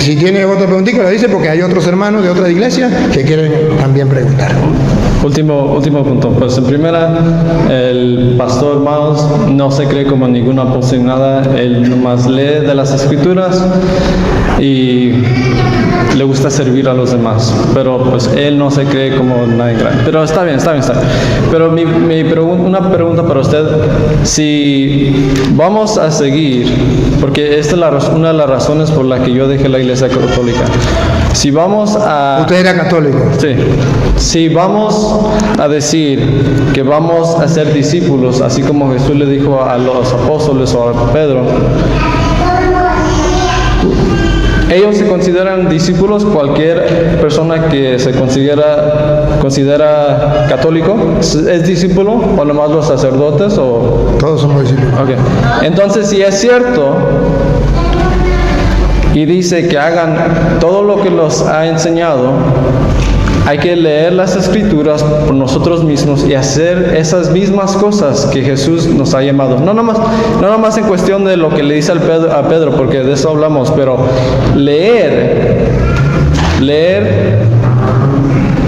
Si tiene otra preguntita, lo dice porque hay otros hermanos de otras iglesias que quieren también preguntar. Último punto. Pues en primera, el pastor Miles no se cree como ningún apóstol ni nada. Él nomás lee de las escrituras y le gusta servir a los demás. Pero pues él no se cree como nadie grande. Pero está bien. Pero una pregunta para usted. Si vamos a seguir, porque esta es una de las razones por la que yo dejé la iglesia católica. Si vamos a... ¿Usted era católico? Sí. Si vamos a decir que vamos a ser discípulos, así como Jesús le dijo a los apóstoles o a Pedro, ellos se consideran discípulos, cualquier persona que se considera católico, ¿es discípulo? ¿O nomás los sacerdotes? O... Todos somos discípulos. Okay. Entonces, si es cierto, y dice que hagan todo lo que los ha enseñado, hay que leer las escrituras por nosotros mismos y hacer esas mismas cosas que Jesús nos ha llamado. No nomás en cuestión de lo que le dice a Pedro, porque de eso hablamos, pero leer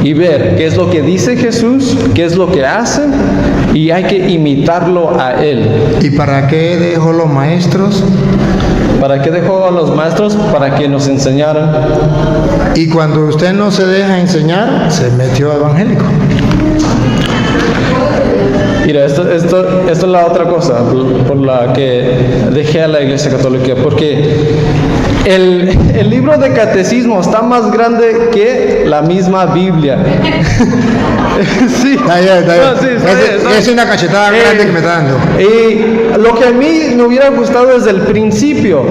y ver qué es lo que dice Jesús, qué es lo que hace, y hay que imitarlo a Él. ¿Y para qué dejó los maestros? ¿Para qué dejó a los maestros? Para que nos enseñaran. Y cuando usted no se deja enseñar, se metió evangélico. Mira, esto es la otra cosa por la que dejé a la iglesia católica, porque el libro de catecismo está más grande que la misma Biblia. Sí. Está bien. No, sí, está bien. Es una cachetada grande que me está dando. Y lo que a mí me hubiera gustado desde el principio,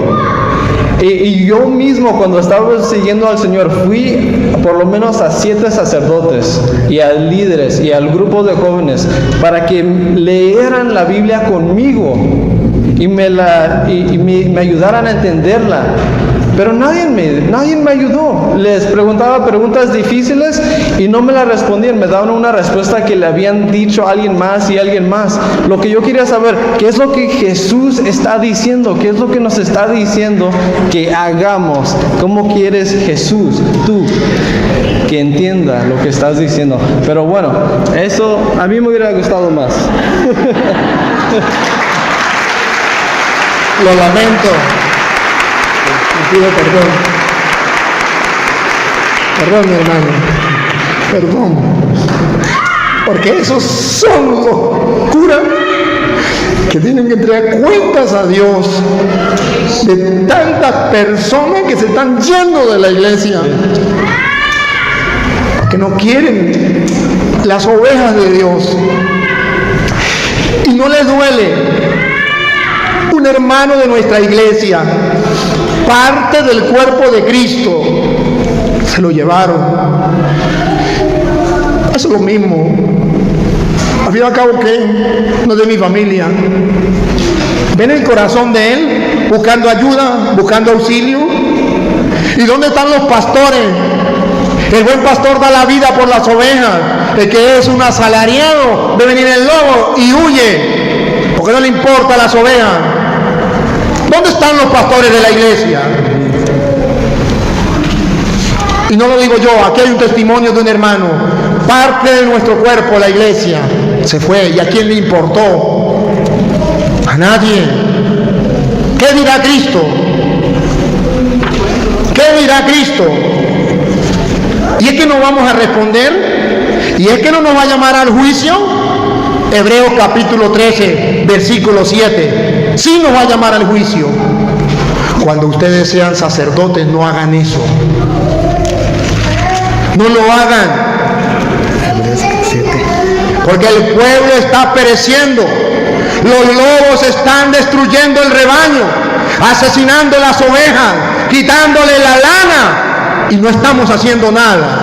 y yo mismo cuando estaba siguiendo al Señor fui por lo menos a 7 sacerdotes y a líderes y al grupo de jóvenes para que leeran la Biblia conmigo y me ayudaran a entenderla. Pero nadie me ayudó. Les preguntaba preguntas difíciles y no me las respondían. Me daban una respuesta que le habían dicho a alguien más y a alguien más. Lo que yo quería saber, ¿qué es lo que Jesús está diciendo? ¿Qué es lo que nos está diciendo que hagamos? ¿Cómo quieres Jesús, tú, que entienda lo que estás diciendo? Pero bueno, eso a mí me hubiera gustado más. Lo lamento. Pido perdón. Perdón, mi hermano. Perdón. Porque esos son los curas que tienen que entregar cuentas a Dios de tantas personas que se están yendo de la iglesia. Porque no quieren las ovejas de Dios. Y no les duele. Un hermano de nuestra iglesia, parte del cuerpo de Cristo, se lo llevaron. Eso es lo mismo. Al fin y al cabo, ¿qué? No es de mi familia. ¿Ven el corazón de él? Buscando ayuda, buscando auxilio. ¿Y dónde están los pastores? El buen pastor da la vida por las ovejas. El que es un asalariado ve venir el lobo y huye, porque no le importa las ovejas. ¿Dónde están los pastores de la iglesia? Y no lo digo yo, aquí hay un testimonio de un hermano, parte de nuestro cuerpo, la iglesia, se fue. ¿Y a quién le importó? A nadie. ¿Qué dirá Cristo? ¿Qué dirá Cristo? ¿Y es que no vamos a responder? ¿Y es que no nos va a llamar al juicio? Hebreos capítulo 13, versículo 7. Sí nos va a llamar al juicio. Cuando ustedes sean sacerdotes, no hagan eso. No lo hagan. Porque el pueblo está pereciendo. Los lobos están destruyendo el rebaño, asesinando las ovejas, quitándole la lana, y no estamos haciendo nada.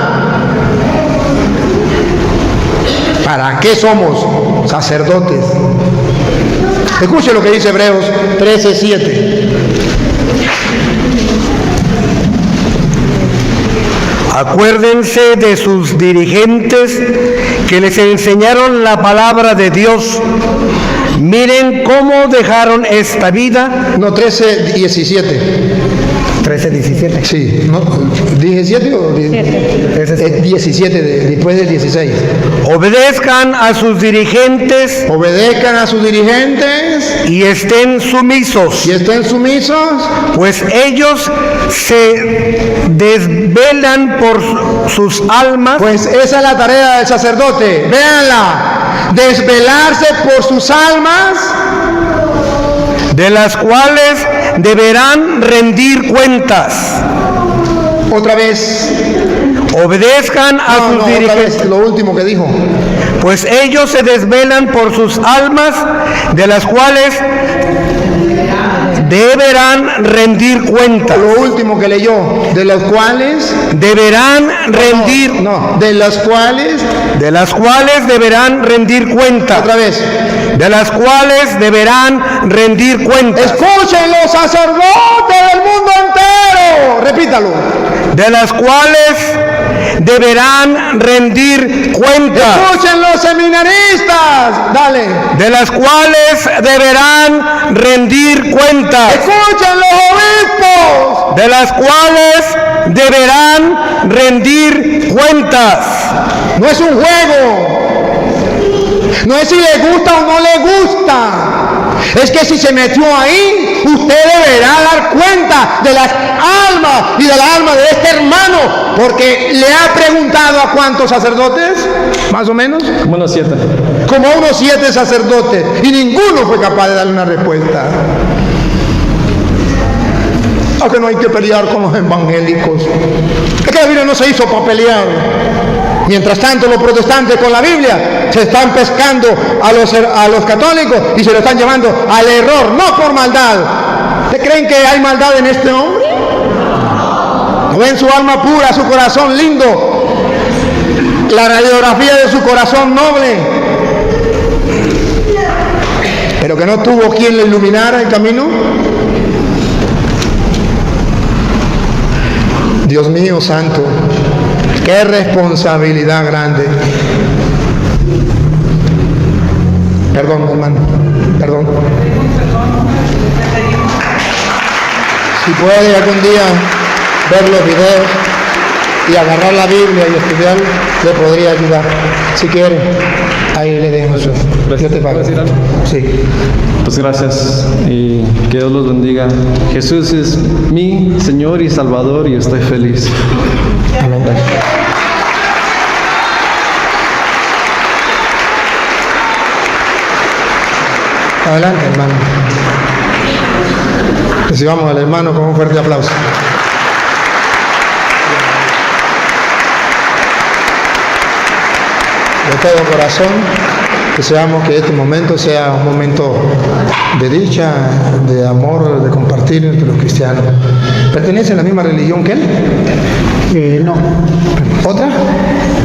¿Para qué somos sacerdotes? Escuche lo que dice Hebreos 13:7. Acuérdense de sus dirigentes que les enseñaron la palabra de Dios. Miren cómo dejaron esta vida. No, 13:17. 13:17. Sí, ¿no? ¿17 o 17? Ese sí. Es 17, después del 16. Obedezcan a sus dirigentes Obedezcan a sus dirigentes y estén sumisos, y estén sumisos, pues ellos se desvelan por sus almas, pues esa es la tarea del sacerdote. Véanla, desvelarse por sus almas, de las cuales deberán rendir cuentas. otra vez. Obedezcan a sus Otra dirigentes, vez, lo último que dijo. pues ellos se desvelan por sus almas, de las cuales deberán rendir cuentas. Lo último que leyó, de los cuales, Deberán rendir, de los cuales, de las cuales deberán rendir cuentas. otra vez. De las cuales deberán rendir cuentas. Escuchen los sacerdotes del mundo entero. Repítalo. De las cuales deberán rendir cuentas. Escuchen los seminaristas. Dale. De las cuales deberán rendir cuentas. Escuchen los obispos. De las cuales deberán rendir cuentas. No es un juego. No es si le gusta o no le gusta. Es que si se metió ahí, usted deberá dar cuenta de las almas y del alma de este hermano, porque le ha preguntado a cuántos sacerdotes, más o menos, Bueno, 7. como a unos 7 sacerdotes, y ninguno fue capaz de darle una respuesta. Aunque no hay que pelear con los evangélicos. Es que la Biblia no se hizo para pelear. Mientras tanto, los protestantes con la Biblia se están pescando a los católicos y se lo están llevando al error, no por maldad. ¿Ustedes creen que hay maldad en este hombre? ¿No ven su alma pura, su corazón lindo? La radiografía de su corazón noble. Pero que no tuvo quien le iluminara el camino. Dios mío santo, qué responsabilidad grande. Perdón, hermano, perdón. Si puede algún día ver los videos y agarrar la Biblia y estudiar, le podría ayudar. Si quiere, ahí le dejo eso. Yo te pago. ¿Puedo decir algo? Sí. Pues gracias y que Dios los bendiga. Jesús es mi Señor y Salvador y estoy feliz. Amén. Adelante, hermano. Recibamos al hermano con un fuerte aplauso. De todo corazón, deseamos que este momento sea un momento de dicha, de amor, de compartir entre los cristianos. ¿Pertenece a la misma religión que él? No. ¿Otra?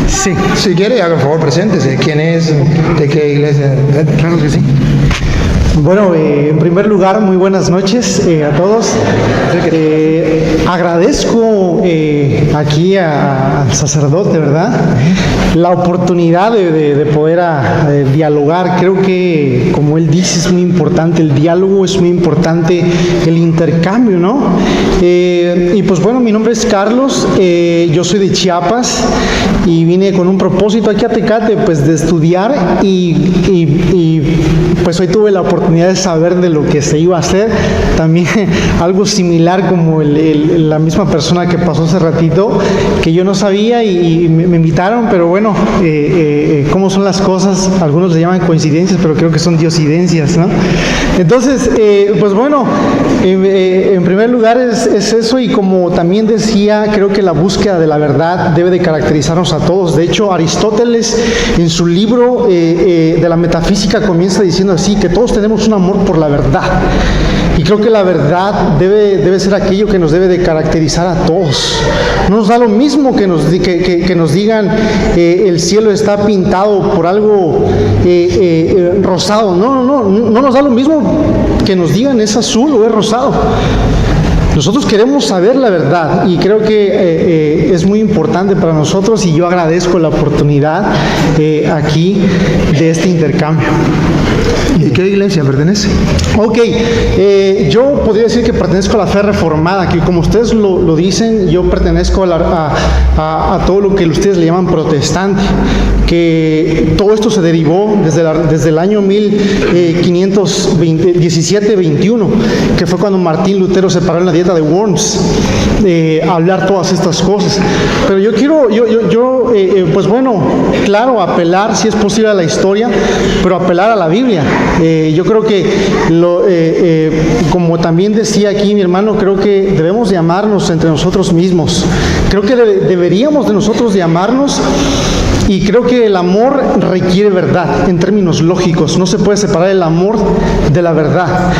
Sí, Si quiere, haga el favor, preséntese. ¿Quién es? ¿De qué iglesia? claro que sí. Bueno, en primer lugar, muy buenas noches a todos. Agradezco aquí al sacerdote, ¿verdad? La oportunidad de poder dialogar. Creo que, como él dice, es muy importante el diálogo, es muy importante el intercambio, ¿no? Y pues bueno, mi nombre es Carlos, yo soy de Chiapas y vine con un propósito aquí a Tecate, pues de estudiar y pues hoy tuve la oportunidad de saber de lo que se iba a hacer, también algo similar como la misma persona que pasó hace ratito, que yo no sabía y me invitaron, pero bueno, cómo son las cosas, algunos le llaman coincidencias, pero creo que son diosidencias, ¿no? Entonces, pues bueno, en primer lugar es eso, y como también decía, creo que la búsqueda de la verdad debe de caracterizarnos a todos. De hecho, Aristóteles en su libro de la metafísica comienza diciendo así, que todos tenemos un amor por la verdad, y creo que la verdad debe ser aquello que nos debe de caracterizar a todos. No nos da lo mismo que nos digan el cielo está pintado por algo rosado, no nos da lo mismo que nos digan es azul o es rosado. Nosotros queremos saber la verdad y creo que es muy importante para nosotros, y yo agradezco la oportunidad aquí de este intercambio. ¿Y qué iglesia pertenece? Ok, yo podría decir que pertenezco a la fe reformada, que como ustedes lo dicen, yo pertenezco a todo lo que ustedes le llaman protestante, que todo esto se derivó desde el año 1517-21, que fue cuando Martín Lutero se paró en la dieta de Worms, hablar todas estas cosas. Pero yo quiero, pues bueno, claro, apelar si es posible a la historia, pero apelar a la Biblia. Yo creo que, como también decía aquí mi hermano, creo que debemos de amarnos entre nosotros mismos. Creo que deberíamos de nosotros de amarnos, y creo que el amor requiere verdad en términos lógicos. No se puede separar el amor de la verdad.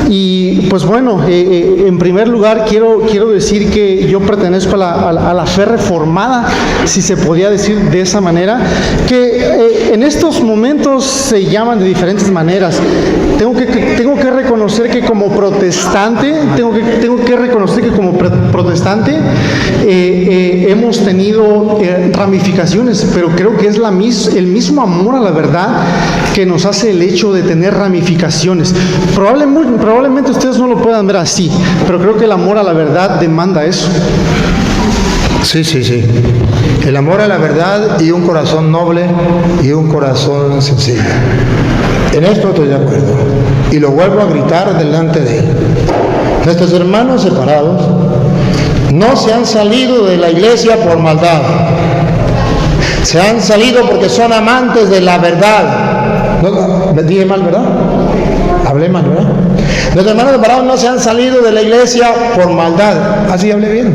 Y pues bueno, en primer lugar quiero decir que yo pertenezco a la fe reformada, si se podía decir de esa manera, que en estos momentos se llaman de diferentes maneras. Tengo que reconocer que como protestante, hemos tenido ramificaciones, pero creo que es el mismo amor a la verdad que nos hace el hecho de tener ramificaciones. Probablemente ustedes no lo puedan ver así, pero creo que el amor a la verdad demanda eso. Sí. El amor a la verdad y un corazón noble y un corazón sencillo. En esto estoy de acuerdo. Y lo vuelvo a gritar delante de él. Nuestros hermanos separados no se han salido de la iglesia por maldad. Se han salido porque son amantes de la verdad. ¿No? Dije mal, ¿verdad? Hablé mal, ¿verdad? Nuestros hermanos separados no se han salido de la iglesia por maldad. Así hablé bien.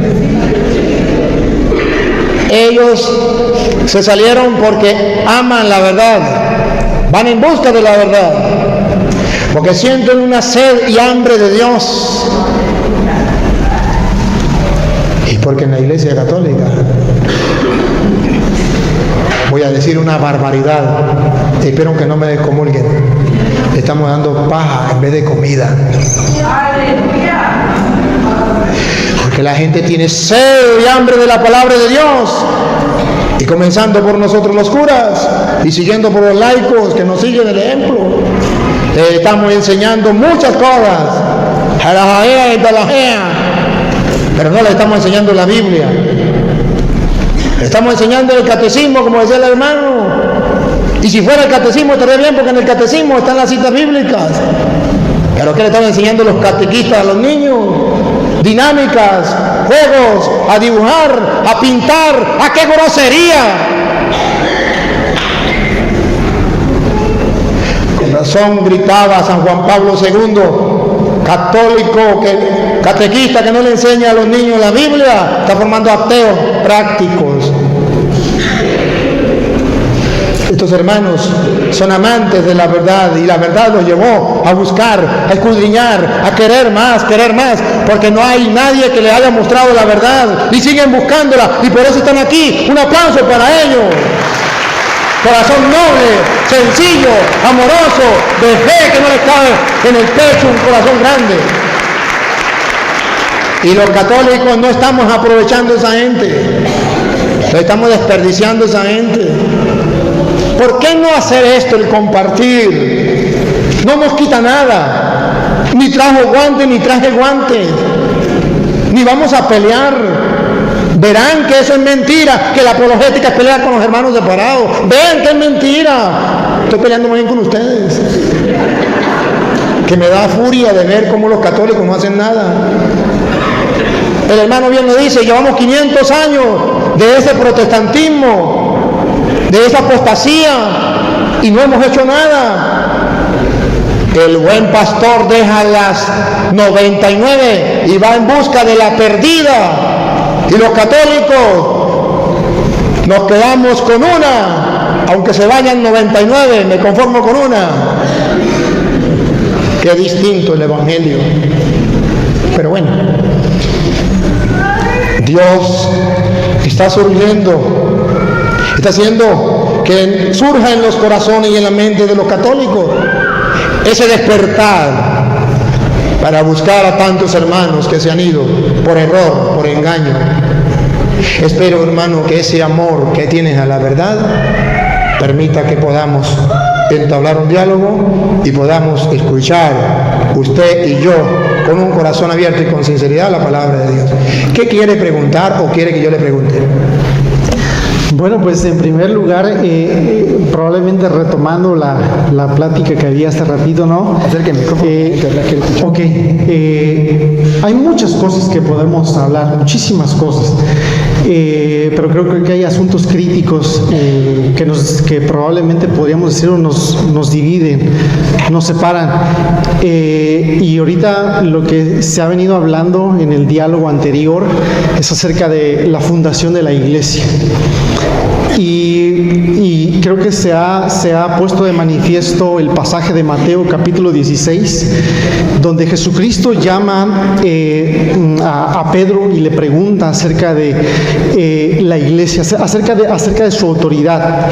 Ellos se salieron porque aman la verdad. Van en busca de la verdad. Porque sienten una sed y hambre de Dios. Y porque en la iglesia católica, voy a decir una barbaridad, espero que no me descomulguen, estamos dando paja en vez de comida. Porque la gente tiene sed y hambre de la palabra de Dios, y comenzando por nosotros los curas y siguiendo por los laicos que nos siguen el ejemplo. Estamos enseñando muchas cosas, pero no le estamos enseñando la Biblia. Estamos enseñando el catecismo, como decía el hermano. Y si fuera el catecismo estaría bien, porque en el catecismo están las citas bíblicas. Pero ¿qué le están enseñando los catequistas a los niños? Dinámicas, juegos, a dibujar, a pintar. ¡A qué grosería! Con razón gritaba San Juan Pablo II, católico, catequista que no le enseña a los niños la Biblia, está formando ateos prácticos. Estos hermanos son amantes de la verdad, y la verdad los llevó a buscar, a escudriñar, a querer más, porque no hay nadie que le haya mostrado la verdad, y siguen buscándola, y por eso están aquí. Un aplauso para ellos. Corazón noble, sencillo, amoroso, de fe, que no les cabe en el pecho un corazón grande. Y los católicos no estamos aprovechando a esa gente, estamos desperdiciando a esa gente. ¿Por qué no hacer esto, el compartir? No nos quita nada, ni trajo guantes, ni traje guantes, ni vamos a pelear. Verán que eso es mentira, que la apologética es pelear con los hermanos separados. Vean que es mentira. Estoy peleando muy bien con ustedes, que me da furia de ver cómo los católicos no hacen nada. El hermano bien lo dice, llevamos 500 años de ese protestantismo, de esa apostasía, y no hemos hecho nada. El buen pastor deja las 99 y va en busca de la perdida. Y los católicos nos quedamos con una, aunque se vayan 99, me conformo con una. Qué distinto el Evangelio. Pero bueno, Dios está surgiendo, está haciendo que surja en los corazones y en la mente de los católicos ese despertar para buscar a tantos hermanos que se han ido por error, por engaño. Espero, hermano, que ese amor que tienes a la verdad permita que podamos entablar un diálogo y podamos escuchar usted y yo con un corazón abierto y con sinceridad la palabra de Dios. ¿Qué quiere preguntar o quiere que yo le pregunte? Bueno, pues en primer lugar, probablemente retomando la plática que había hace ratito, ¿no? Acérqueme, Ok, hay muchas cosas que podemos hablar, muchísimas cosas, pero creo que hay asuntos críticos que probablemente podríamos decir nos dividen, nos separan. Y ahorita lo que se ha venido hablando en el diálogo anterior es acerca de la fundación de la iglesia. Y creo que se ha puesto de manifiesto el pasaje de Mateo capítulo 16, donde Jesucristo llama a Pedro y le pregunta acerca de la iglesia, acerca de su autoridad.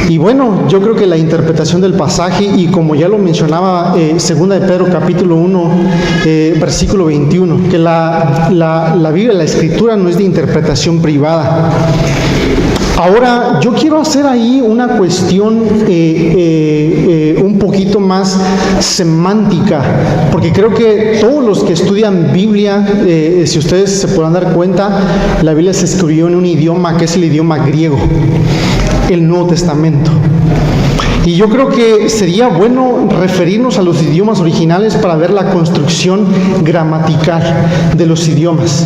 Y bueno, yo creo que la interpretación del pasaje, y como ya lo mencionaba, segunda de Pedro capítulo 1, versículo 21, que la Biblia, la Escritura no es de interpretación privada. Ahora, yo quiero hacer ahí una cuestión un poquito más semántica, porque creo que todos los que estudian Biblia, si ustedes se podrán dar cuenta, la Biblia se escribió en un idioma que es el idioma griego, el Nuevo Testamento. Y yo creo que sería bueno referirnos a los idiomas originales para ver la construcción gramatical de los idiomas.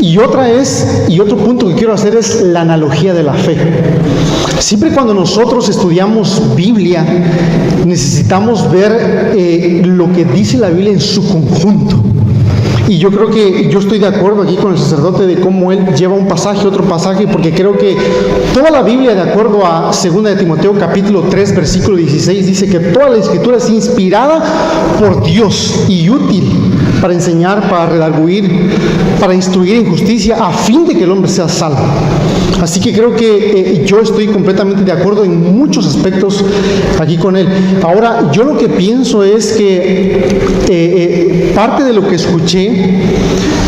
Y otro punto que quiero hacer es la analogía de la fe. Siempre cuando nosotros estudiamos Biblia, necesitamos ver lo que dice la Biblia en su conjunto. Y yo creo que yo estoy de acuerdo aquí con el sacerdote de cómo él lleva un pasaje, otro pasaje, porque creo que toda la Biblia, de acuerdo a 2 de Timoteo capítulo 3, versículo 16, dice que toda la Escritura es inspirada por Dios y útil para enseñar, para redarguir, para instruir en justicia, a fin de que el hombre sea salvo. Así que creo que yo estoy completamente de acuerdo en muchos aspectos aquí con él. Ahora, yo lo que pienso es que parte de lo que escuché,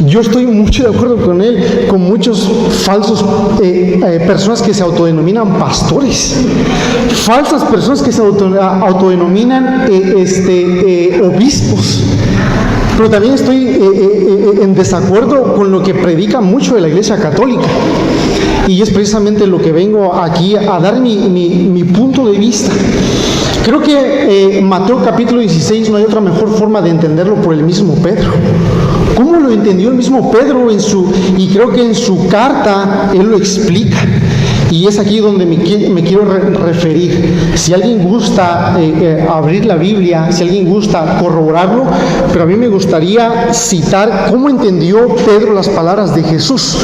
yo estoy mucho de acuerdo con él, con muchos falsos personas que se autodenominan pastores, falsas personas que se autodenominan obispos. Pero también estoy en desacuerdo con lo que predica mucho de la Iglesia Católica. Y es precisamente lo que vengo aquí a dar mi punto de vista. Creo que Mateo capítulo 16 no hay otra mejor forma de entenderlo por el mismo Pedro. ¿Cómo lo entendió el mismo Pedro y creo que en su carta él lo explica? Y es aquí donde me quiero referir. Si alguien gusta abrir la Biblia, si alguien gusta corroborarlo, pero a mí me gustaría citar cómo entendió Pedro las palabras de Jesús.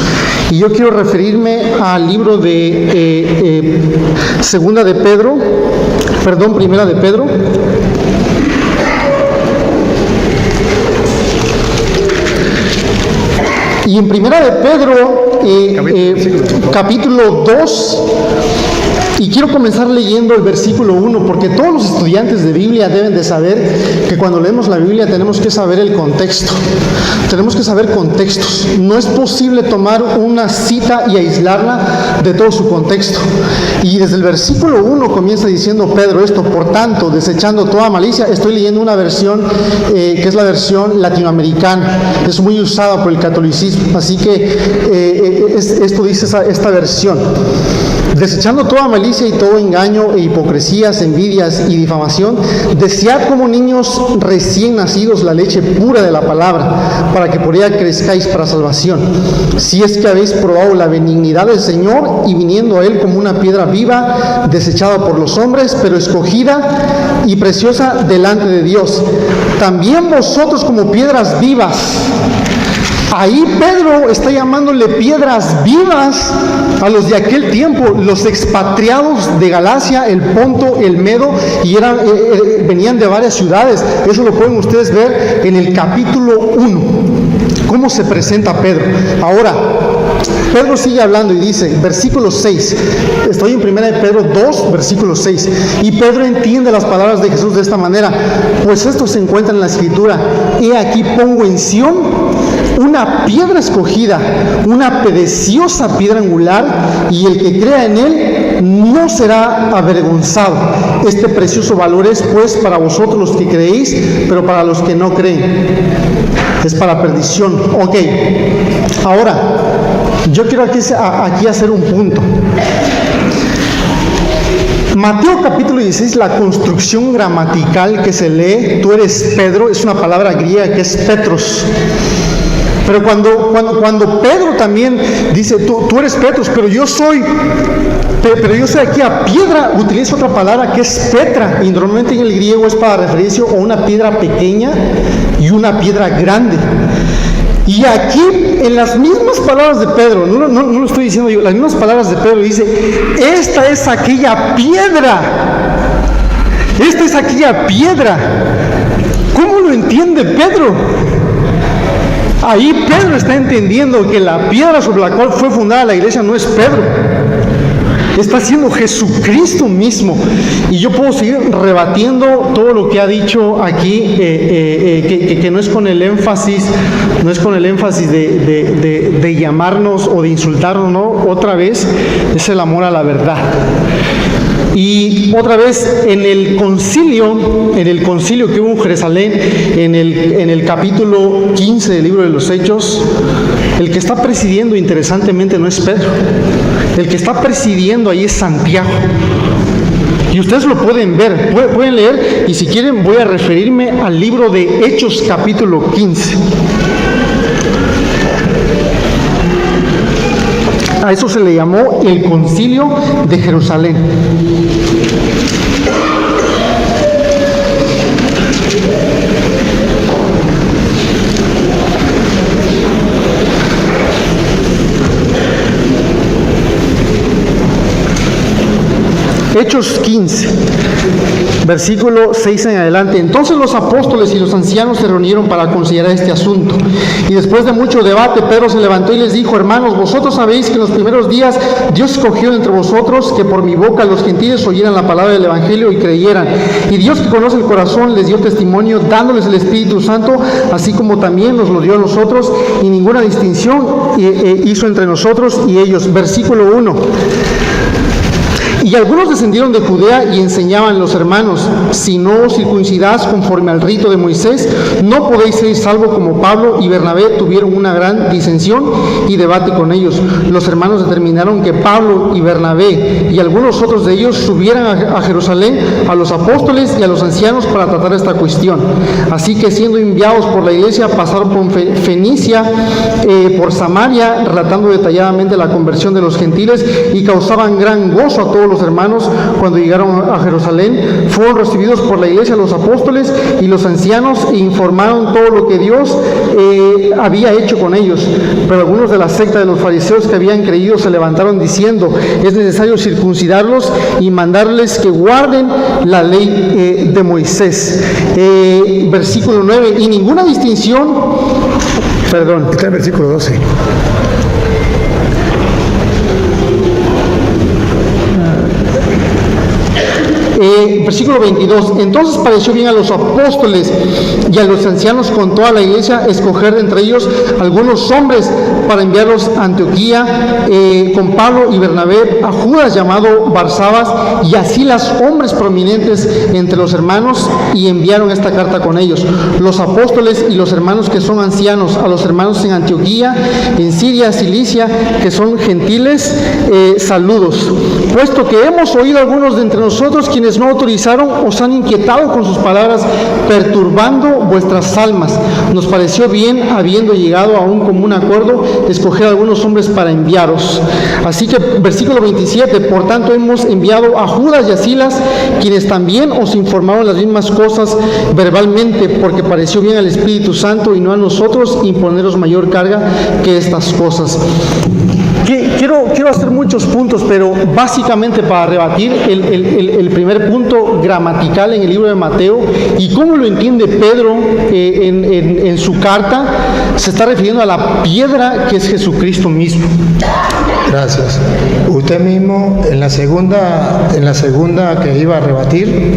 Y yo quiero referirme al libro de Primera de Pedro. Y en Primera de Pedro, capítulo 2, y quiero comenzar leyendo el versículo 1, porque todos los estudiantes de Biblia deben de saber que cuando leemos la Biblia tenemos que saber el contexto. Tenemos que saber contextos. No es posible tomar una cita y aislarla de todo su contexto. Y desde el versículo 1 comienza diciendo Pedro esto: por tanto, desechando toda malicia. Estoy leyendo una versión que es la versión latinoamericana. Es muy usada por el catolicismo. Así que esto dice esta versión: desechando toda malicia y todo engaño e hipocresías, envidias y difamación, desead como niños recién nacidos la leche pura de la palabra, para que por ella crezcáis para salvación. Si es que habéis probado la benignidad del Señor, y viniendo a Él como una piedra viva, desechada por los hombres, pero escogida y preciosa delante de Dios. También vosotros como piedras vivas. Ahí Pedro está llamándole piedras vivas a los de aquel tiempo, los expatriados de Galacia, el Ponto, el Medo, y venían de varias ciudades. Eso lo pueden ustedes ver en el capítulo 1, cómo se presenta Pedro. Ahora, Pedro sigue hablando y dice, versículo 6, estoy en 1 de Pedro 2, versículo 6, y Pedro entiende las palabras de Jesús de esta manera: pues esto se encuentra en la Escritura: he aquí pongo en Sión una piedra escogida, una preciosa piedra angular, y el que crea en él no será avergonzado. Este precioso valor es pues para vosotros los que creéis, pero para los que no creen es para perdición. Ok, ahora yo quiero aquí hacer un punto. Mateo capítulo 16, la construcción gramatical que se lee, tú eres Pedro, es una palabra griega que es Petros. Pero cuando Pedro también dice, tú eres Petros, pero yo soy aquí a piedra, utiliza otra palabra que es Petra, y normalmente en el griego es para referirse a una piedra pequeña y una piedra grande. Y aquí, en las mismas palabras de Pedro, no lo estoy diciendo yo, las mismas palabras de Pedro dice, esta es aquella piedra. Esta es aquella piedra. ¿Cómo lo entiende Pedro? Ahí Pedro está entendiendo que la piedra sobre la cual fue fundada la iglesia no es Pedro. Está siendo Jesucristo mismo. Y yo puedo seguir rebatiendo todo lo que ha dicho aquí, que no es con el énfasis, de llamarnos o de insultarnos, ¿no? Otra vez es el amor a la verdad. Y otra vez en el concilio que hubo en Jerusalén, en el capítulo 15 del libro de los Hechos, el que está presidiendo interesantemente no es Pedro, el que está presidiendo ahí es Santiago. Y ustedes lo pueden ver, pueden leer, y si quieren voy a referirme al libro de Hechos capítulo 15. A eso se le llamó el concilio de Jerusalén. Hechos 15, versículo 6 en adelante. Entonces los apóstoles y los ancianos se reunieron para considerar este asunto. Y después de mucho debate, Pedro se levantó y les dijo: hermanos, vosotros sabéis que en los primeros días Dios escogió entre vosotros que por mi boca los gentiles oyeran la palabra del Evangelio y creyeran. Y Dios, que conoce el corazón, les dio testimonio dándoles el Espíritu Santo, así como también nos lo dio a nosotros, y ninguna distinción hizo entre nosotros y ellos. Versículo 1. Y algunos descendieron de Judea y enseñaban los hermanos: si no os circuncidáis conforme al rito de Moisés, no podéis ser salvos. Como Pablo y Bernabé tuvieron una gran disensión y debate con ellos, los hermanos determinaron que Pablo y Bernabé y algunos otros de ellos subieran a Jerusalén a los apóstoles y a los ancianos para tratar esta cuestión. Así que, siendo enviados por la iglesia, pasaron por Fenicia, por Samaria, relatando detalladamente la conversión de los gentiles, y causaban gran gozo a todos los hermanos. Cuando llegaron a Jerusalén, fueron recibidos por la iglesia los apóstoles y los ancianos e informaron todo lo que Dios había hecho con ellos. Pero algunos de la secta de los fariseos que habían creído se levantaron diciendo: es necesario circuncidarlos y mandarles que guarden la ley de Moisés. Versículo 9. Y ninguna distinción, perdón, Está en el versículo 12. Versículo 22. Entonces pareció bien a los apóstoles y a los ancianos con toda la iglesia escoger de entre ellos algunos hombres para enviarlos a Antioquía, con Pablo y Bernabé, a Judas llamado Barsabas y a Silas, hombres prominentes entre los hermanos, y enviaron esta carta con ellos: los apóstoles y los hermanos que son ancianos, a los hermanos en Antioquía, en Siria, Cilicia, que son gentiles, saludos. Puesto que hemos oído algunos de entre nosotros, quienes no autorizaron, os han inquietado con sus palabras, perturbando vuestras almas. Nos pareció bien, habiendo llegado a un común acuerdo, escoger a algunos hombres para enviaros. Así que, versículo 27, por tanto hemos enviado a Judas y a Silas, quienes también os informaron las mismas cosas verbalmente, porque pareció bien al Espíritu Santo y no a nosotros imponeros mayor carga que estas cosas. Quiero hacer muchos puntos, pero básicamente para rebatir el primer punto gramatical en el libro de Mateo y cómo lo entiende Pedro en su carta, se está refiriendo a la piedra que es Jesucristo mismo. Gracias. Usted mismo en la segunda que iba a rebatir,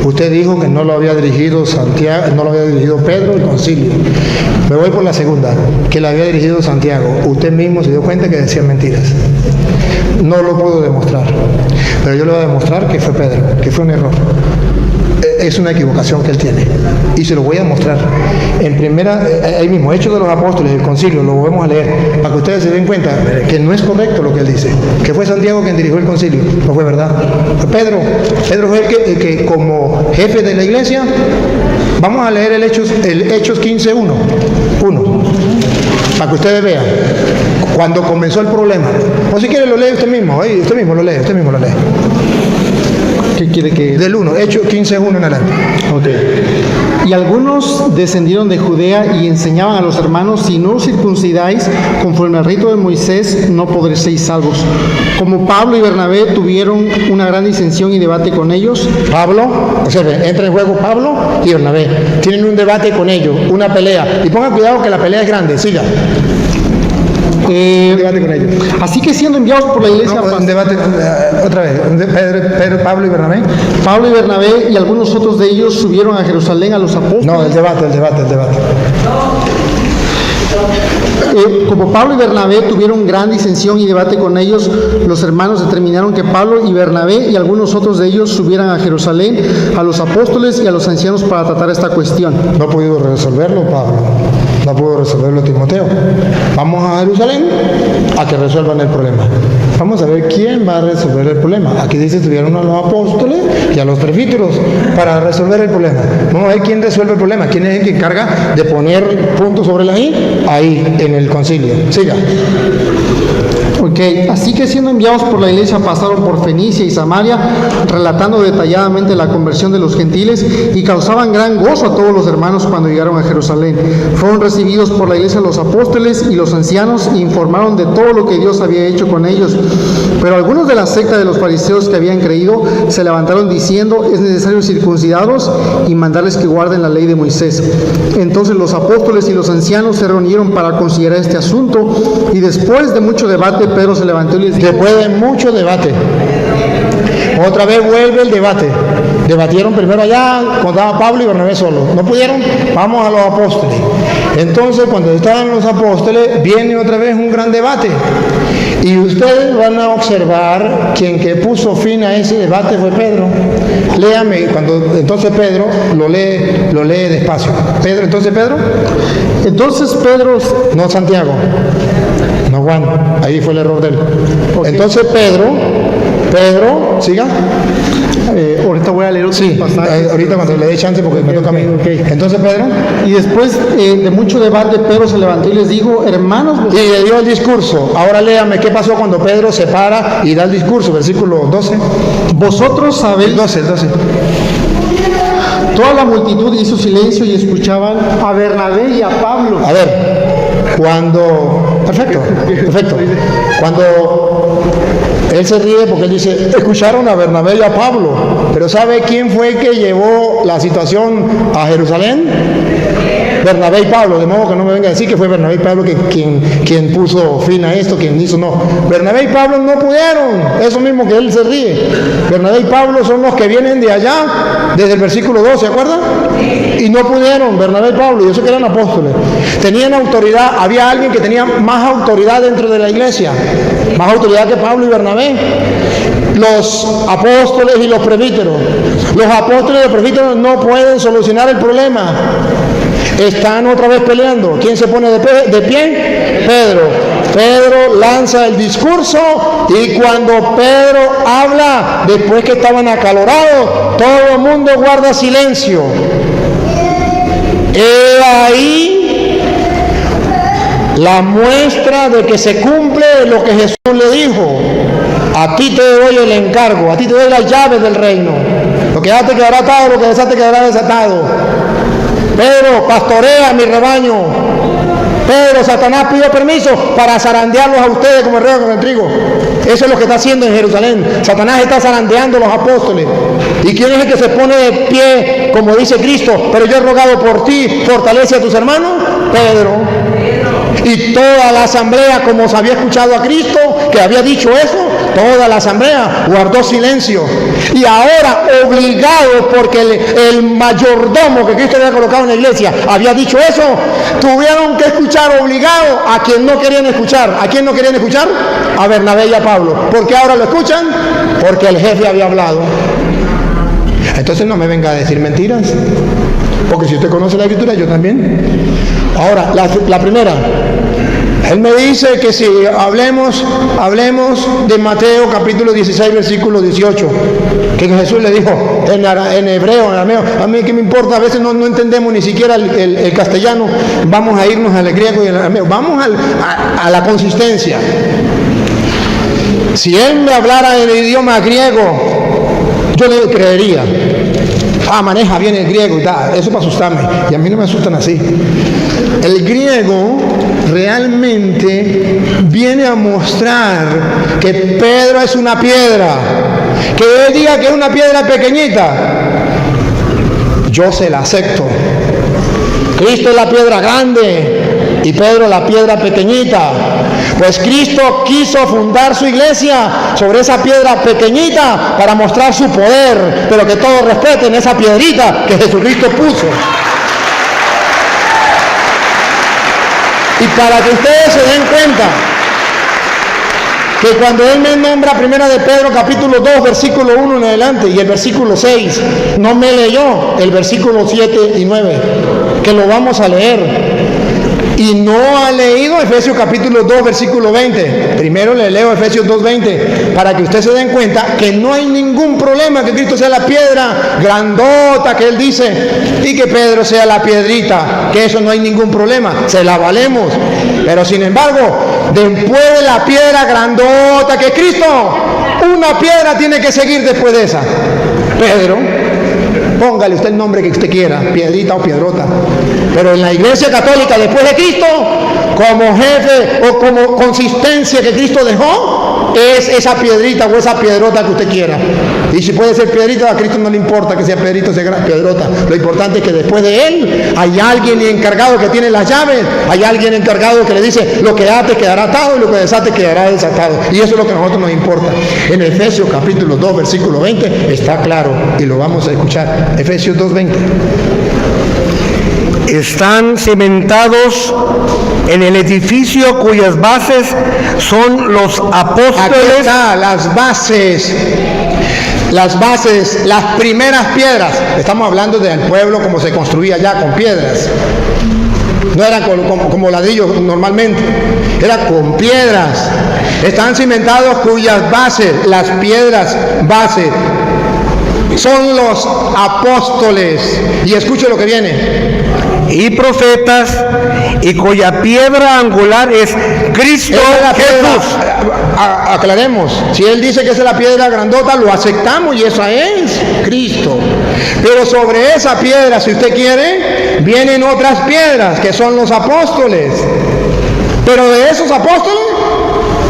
usted dijo que no lo había dirigido Santiago, no lo había dirigido Pedro el concilio. Me voy por la segunda, que la había dirigido Santiago. Usted mismo se dio cuenta que decía mentiras. No lo puedo demostrar. Pero yo le voy a demostrar que fue Pedro, que fue un error. Es una equivocación que él tiene. Y se lo voy a mostrar. En primera, ahí mismo, Hechos de los Apóstoles, el concilio, lo volvemos a leer, para que ustedes se den cuenta que no es correcto lo que él dice. Que fue Santiago quien dirigió el concilio. No fue verdad. Fue Pedro. Pedro fue el que como jefe de la iglesia, vamos a leer el Hechos 15:1. Para que ustedes vean cuando comenzó el problema. O si quiere lo lee usted mismo lo lee. ¿Qué quiere que...? Del 1, Hechos 15:1 en adelante. Ok. Y algunos descendieron de Judea y enseñaban a los hermanos: si no os circuncidáis conforme al rito de Moisés, no podréis ser salvos. Como Pablo y Bernabé tuvieron una gran disensión y debate con ellos. Entra en juego Pablo y Bernabé. Tienen un debate con ellos, una pelea. Y pongan cuidado que la pelea es grande, siga. Debate con ellos. Así que siendo enviados por la iglesia... un debate, otra vez, Pedro, Pablo y Bernabé. Pablo y Bernabé y algunos otros de ellos subieron a Jerusalén a los apóstoles. No, el debate. Como Pablo y Bernabé tuvieron gran disensión y debate con ellos, los hermanos determinaron que Pablo y Bernabé y algunos otros de ellos subieran a Jerusalén a los apóstoles y a los ancianos para tratar esta cuestión. No ha podido resolverlo Pablo, no pudo resolverlo Timoteo. Vamos a Jerusalén a que resuelvan el problema. Vamos a ver quién va a resolver el problema. Aquí dice estuvieron a los apóstoles y a los presbíteros para resolver el problema. Vamos a ver quién resuelve el problema, quién es el que encarga de poner puntos sobre la I ahí en el concilio. Siga. Ok, así que siendo enviados por la iglesia pasaron por Fenicia y Samaria, relatando detalladamente la conversión de los gentiles, y causaban gran gozo a todos los hermanos cuando llegaron a Jerusalén. Fueron recibidos por la iglesia los apóstoles y los ancianos e informaron de todo lo que Dios había hecho con ellos. Pero algunos de la secta de los fariseos que habían creído se levantaron diciendo: es necesario circuncidarlos y mandarles que guarden la ley de Moisés. Entonces los apóstoles y los ancianos se reunieron para considerar este asunto, y después de mucho debate Pedro se levantó y les dijo... Después de mucho debate, otra vez vuelve el debate. Debatieron primero allá cuando estaba Pablo y Bernabé solos. No pudieron, vamos a los apóstoles. Entonces cuando estaban los apóstoles viene otra vez un gran debate. Y ustedes van a observar quien que puso fin a ese debate fue Pedro. Léame, entonces Pedro lo lee despacio. Entonces Pedro, no Santiago, no Juan, ahí fue el error de él. Okay. Entonces Pedro, siga. Ahorita voy a leer otro pasaje. Ahorita cuando le dé chance porque me toca a mí. Okay. Entonces Pedro. Y después de mucho debate, Pedro se levantó y les dijo: hermanos. Y le dio el discurso. Ahora léame qué pasó cuando Pedro se para y da el discurso. Versículo 12. Vosotros sabéis. El 12. Toda la multitud hizo silencio y escuchaban a Bernabé y a Pablo. A ver, perfecto. Cuando él se ríe porque él dice, escucharon a Bernabé y a Pablo, pero ¿sabe quién fue el que llevó la situación a Jerusalén? Bernabé y Pablo, de modo que no me venga a decir que fue Bernabé y Pablo quien puso fin a esto, quien hizo, no. Bernabé y Pablo no pudieron, eso mismo que él se ríe. Bernabé y Pablo son los que vienen de allá, desde el versículo 2, ¿se acuerdan? Y no pudieron, Bernabé y Pablo, y eso que eran apóstoles. Tenían autoridad, había alguien que tenía más autoridad dentro de la iglesia, más autoridad que Pablo y Bernabé. Los apóstoles y los presbíteros. Los apóstoles y los presbíteros no pueden solucionar el problema. Están otra vez peleando. ¿Quién se pone de pie? Pedro. Pedro lanza el discurso y cuando Pedro habla, después que estaban acalorados, todo el mundo guarda silencio. He ahí la muestra de que se cumple lo que Jesús le dijo. A ti te doy el encargo, a ti te doy las llaves del reino. Lo que ya te quedará atado, lo que desaste quedará desatado. Pedro, pastorea mi rebaño. Pedro, Satanás pidió permiso para zarandearlos a ustedes como el rey con el trigo. Eso es lo que está haciendo en Jerusalén. Satanás está zarandeando a los apóstoles. ¿Y quién es el que se pone de pie, como dice Cristo? Pero yo he rogado por ti, fortalece a tus hermanos. Pedro. Y toda la asamblea, como se había escuchado a Cristo, que había dicho eso, toda la asamblea guardó silencio. Y ahora, obligados, porque el mayordomo que Cristo había colocado en la iglesia había dicho eso, tuvieron que escuchar obligado a quien no querían escuchar. ¿A quién no querían escuchar? A Bernabé y a Pablo. ¿Por qué ahora lo escuchan? Porque el jefe había hablado. Entonces no me venga a decir mentiras, porque si usted conoce la escritura, yo también. Ahora, la primera, él me dice que si hablemos de Mateo capítulo 16, versículo 18, que Jesús le dijo en hebreo, en arameo. A mí que me importa, a veces no entendemos ni siquiera el castellano, vamos a irnos al griego y al arameo, vamos a la consistencia. Si él me hablara en el idioma griego, yo le creería. Maneja bien el griego y tal, eso para asustarme, y a mí no me asustan así. El griego realmente viene a mostrar que Pedro es una piedra, que él diga que es una piedra pequeñita, yo se la acepto. Cristo es la piedra grande y Pedro la piedra pequeñita. Pues Cristo quiso fundar su iglesia sobre esa piedra pequeñita para mostrar su poder, pero que todos respeten esa piedrita que Jesucristo puso. Y para que ustedes se den cuenta que cuando Él me nombra primera de Pedro capítulo 2 versículo 1 en adelante y el versículo 6, no me leyó el versículo 7 y 9, que lo vamos a leer. Y no ha leído Efesios capítulo 2 versículo 20. Primero le leo Efesios 2:20 para que ustedes se den cuenta que no hay ningún problema que Cristo sea la piedra grandota que Él dice y que Pedro sea la piedrita, que eso no hay ningún problema, se la valemos. Pero sin embargo, después de la piedra grandota que es Cristo, una piedra tiene que seguir después de esa. Pedro, póngale usted el nombre que usted quiera, piedrita o piedrota. Pero en la iglesia católica, después de Cristo, como jefe o como consistencia que Cristo dejó, es esa piedrita o esa piedrota que usted quiera. Y si puede ser piedrita, a Cristo no le importa que sea piedrita o sea piedrota. Lo importante es que después de Él hay alguien encargado que tiene las llaves, hay alguien encargado que le dice, lo que ates quedará atado y lo que desates quedará desatado. Y eso es lo que a nosotros nos importa. En Efesios capítulo 2, versículo 20, está claro y lo vamos a escuchar. Efesios 2:20. Están cimentados en el edificio cuyas bases son los apóstoles. Aquí está, las bases, las primeras piedras. Estamos hablando del pueblo como se construía ya con piedras. No eran como ladrillos normalmente, era con piedras. Están cimentados cuyas bases, las piedras bases, son los apóstoles. Y escuche lo que viene. Y profetas, y cuya piedra angular es Cristo Jesús. Aclaremos, si Él dice que esa es la piedra grandota, lo aceptamos y esa es Cristo. Pero sobre esa piedra, si usted quiere, vienen otras piedras que son los apóstoles. Pero de esos apóstoles,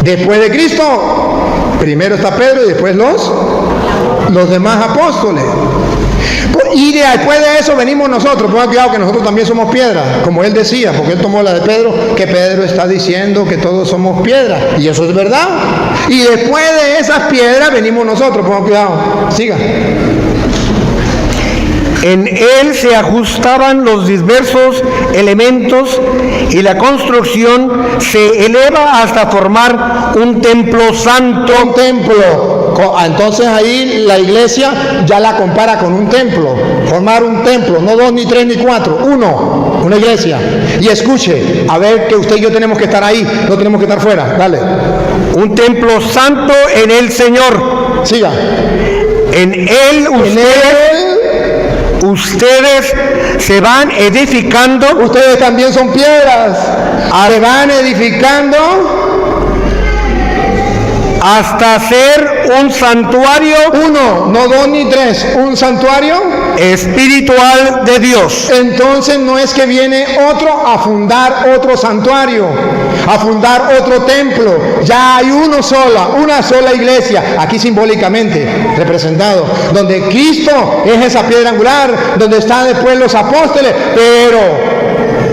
después de Cristo, primero está Pedro y después los demás apóstoles. Y después de eso venimos nosotros. Pongan cuidado que nosotros también somos piedras, como él decía, porque él tomó la de Pedro, que Pedro está diciendo que todos somos piedras, y eso es verdad. Y después de esas piedras venimos nosotros. Pongan cuidado, siga. En él se ajustaban los diversos elementos y la construcción se eleva hasta formar un templo santo. Un templo. Entonces ahí la iglesia ya la compara con un templo. Formar un templo, no 2, ni 3, ni 4, uno, una iglesia. Y escuche, a ver que usted y yo tenemos que estar ahí, no tenemos que estar fuera. Dale. Un templo santo en el Señor. Siga. En él ustedes se van edificando. Ustedes también son piedras. Se van edificando hasta ser un santuario. Uno, no 2 ni 3, un santuario espiritual de Dios. Entonces no es que viene otro a fundar otro santuario, a fundar otro templo. Ya hay una sola iglesia, aquí simbólicamente representado, donde Cristo es esa piedra angular, donde están después los apóstoles, pero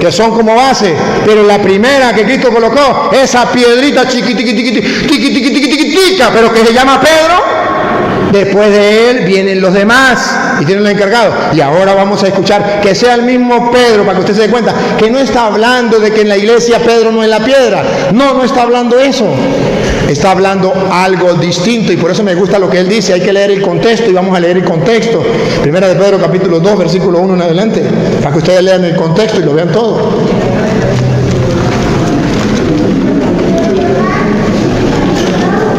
que son como base, pero la primera que Cristo colocó, esa piedrita chiquitica, pero que se llama Pedro, después de él vienen los demás y tienen los encargados. Y ahora vamos a escuchar que sea el mismo Pedro, para que usted se dé cuenta, que no está hablando de que en la iglesia Pedro no es la piedra. No está hablando eso. Está hablando algo distinto, y por eso me gusta lo que él dice. Hay que leer el contexto, y vamos a leer el contexto. Primera de Pedro capítulo 2, versículo 1 en adelante, para que ustedes lean el contexto y lo vean todo.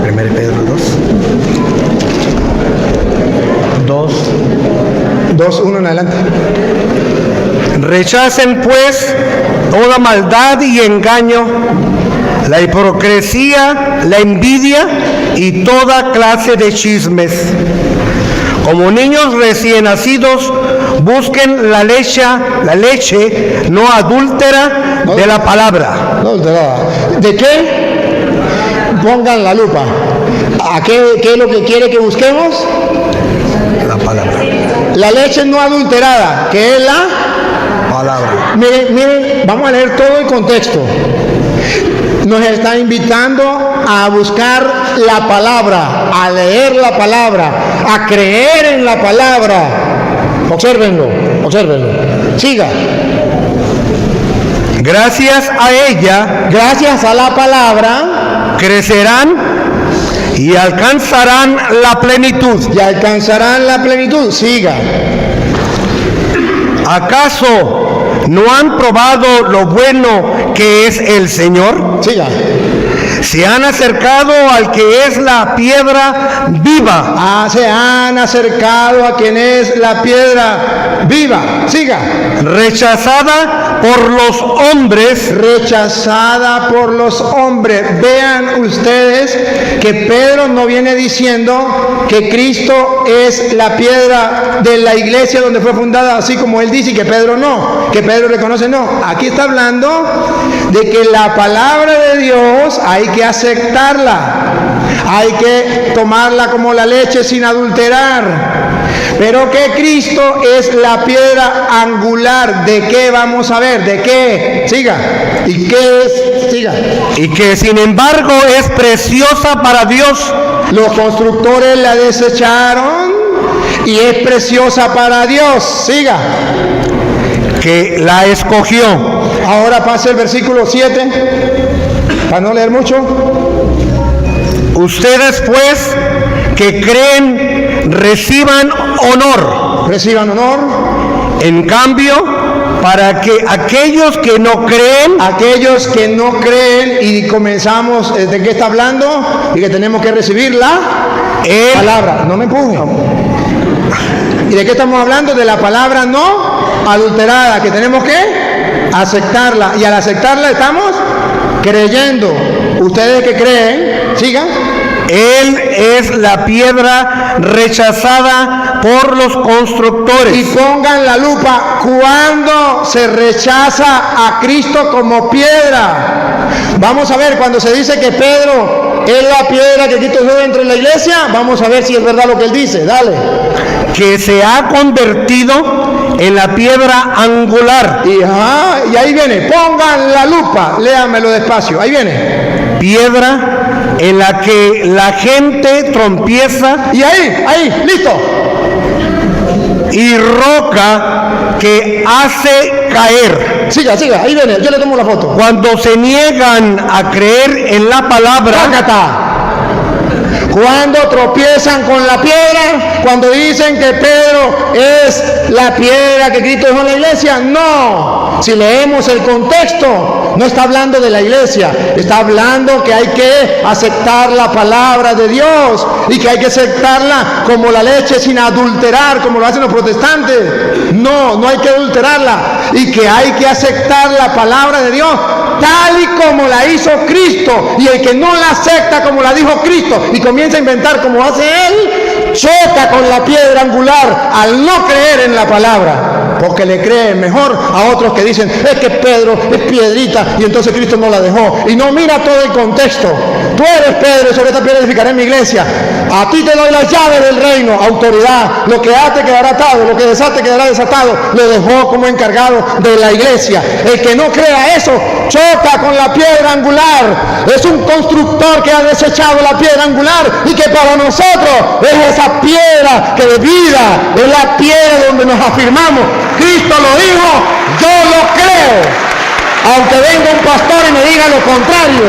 Primera de Pedro 2, 1 en adelante. Rechacen pues toda maldad y engaño, la hipocresía, la envidia y toda clase de chismes. Como niños recién nacidos, busquen la leche no adúltera de la palabra. No adulterada. ¿De qué? Pongan la lupa. ¿A qué es lo que quiere que busquemos? La palabra. La leche no adulterada, que es la Palabra. Miren, vamos a leer todo el contexto. Nos está invitando a buscar la palabra, a leer la palabra, a creer en la palabra. Obsérvenlo. Siga. Gracias a ella, Gracias a la palabra, crecerán y alcanzarán la plenitud. y alcanzarán la plenitud. Siga. ¿Acaso no han probado lo bueno que es el Señor? Siga. Se han acercado al que es la piedra viva, Se han acercado a quien es la piedra viva. Siga. rechazada por los hombres, Rechazada por los hombres. Vean ustedes que Pedro no viene diciendo que Cristo es la piedra de la iglesia donde fue fundada, así como él dice, y que Pedro no, que Pedro reconoce no. Aquí está hablando de que la palabra de Dios hay que aceptarla, hay que tomarla como la leche sin adulterar. Pero que Cristo es la piedra angular. ¿De qué vamos a ver? ¿De qué? Siga. ¿Y qué es? Siga. y que sin embargo es preciosa para Dios. Los constructores la desecharon y es preciosa para Dios. Siga. Que la escogió. Ahora pase el versículo 7, para no leer mucho. Ustedes pues que creen reciban honor. Reciban honor. En cambio, para que aquellos que no creen, Aquellos que no creen, y comenzamos, ¿de qué está hablando? Y que tenemos que recibir la palabra. No me empuje. ¿Y de qué estamos hablando? De la palabra no adulterada, que tenemos que aceptarla. Y al aceptarla estamos creyendo. Ustedes que creen, sigan. Él es la piedra rechazada por los constructores. Y pongan la lupa cuando se rechaza a Cristo como piedra. Vamos a ver, cuando se dice que Pedro es la piedra que Cristo dio dentro de la iglesia, vamos a ver si es verdad lo que él dice. Dale. Que se ha convertido en la piedra angular. Y ahí viene, pongan la lupa, léanmelo despacio, ahí viene. Piedra en la que la gente trompieza, Y ahí, listo. y roca que hace caer. Siga, ahí viene, yo le tomo la foto. Cuando se niegan a creer en la palabra, Tácata. Cuando tropiezan con la piedra, cuando dicen que Pedro es la piedra que Cristo dejó en la iglesia, no. Si leemos el contexto, no está hablando de la iglesia, está hablando que hay que aceptar la palabra de Dios y que hay que aceptarla como la leche sin adulterar, como lo hacen los protestantes. No hay que adulterarla, y que hay que aceptar la palabra de Dios tal y como la hizo Cristo. Y el que no la acepta como la dijo Cristo y comienza a inventar como hace él, choca con la piedra angular al no creer en la palabra, porque le creen mejor a otros que dicen es que Pedro es piedrita y entonces Cristo no la dejó, y no mira todo el contexto. Tú eres Pedro y sobre esta piedra edificaré mi iglesia. A ti te doy las llaves del reino, autoridad. Lo que ate quedará atado, lo que desate quedará desatado. Lo dejó como encargado de la iglesia. El que no crea eso, choca con la piedra angular. Es un constructor que ha desechado la piedra angular y que para nosotros es esa piedra que de vida, es la piedra donde nos afirmamos. Cristo lo dijo, yo lo creo. Aunque venga un pastor y me diga lo contrario,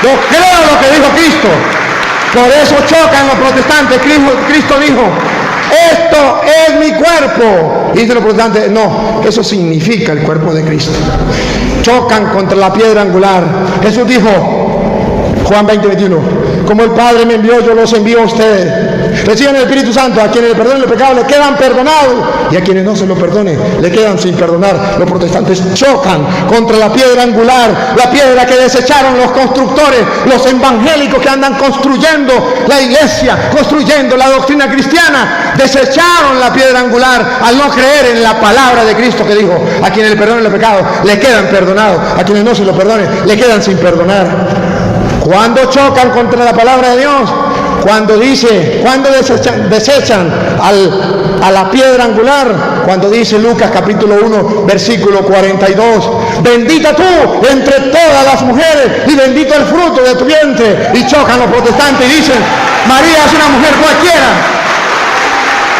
yo creo lo que dijo Cristo. Por eso chocan los protestantes. Cristo dijo, esto es mi cuerpo. Y dicen los protestantes, no, eso significa el cuerpo de Cristo. Chocan contra la piedra angular. Jesús dijo, Juan 20:21, como el Padre me envió, yo los envío a ustedes. Reciban el Espíritu Santo. A quienes le perdonen el pecado le quedan perdonados, y a quienes no se lo perdone le quedan sin perdonar. Los protestantes chocan contra la piedra angular, la piedra que desecharon los constructores, los evangélicos que andan construyendo la iglesia, construyendo la doctrina cristiana. Desecharon la piedra angular al no creer en la palabra de Cristo, que dijo, a quienes le perdonen el pecado le quedan perdonados, a quienes no se lo perdonen le quedan sin perdonar. ¿Cuándo chocan contra la palabra de Dios? Cuando desechan a la piedra angular, cuando dice Lucas capítulo 1 versículo 42, bendita tú entre todas las mujeres y bendito el fruto de tu vientre. Y chocan los protestantes y dicen, María es una mujer cualquiera.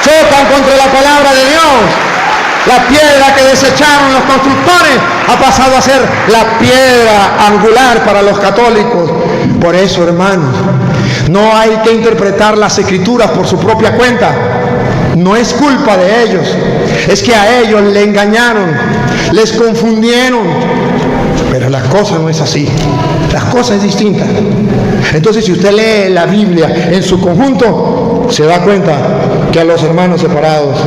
Chocan contra la palabra de Dios. La piedra que desecharon los constructores ha pasado a ser la piedra angular para los católicos. Por eso, hermanos, no hay que interpretar las escrituras por su propia cuenta. No es culpa de ellos, es que a ellos le engañaron, les confundieron. Pero la cosa no es así, la cosa es distinta. Entonces, si usted lee la Biblia en su conjunto, se da cuenta que a los hermanos separados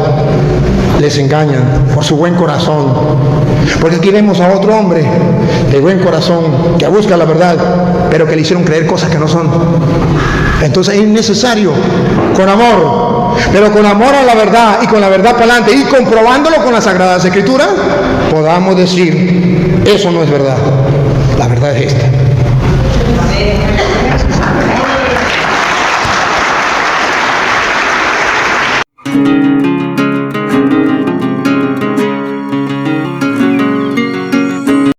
les engañan por su buen corazón, porque aquí vemos a otro hombre de buen corazón que busca la verdad, pero que le hicieron creer cosas que no son. Entonces es necesario, con amor, pero con amor a la verdad y con la verdad para adelante, y comprobándolo con las Sagradas Escrituras, podamos decir, eso no es verdad, la verdad es esta.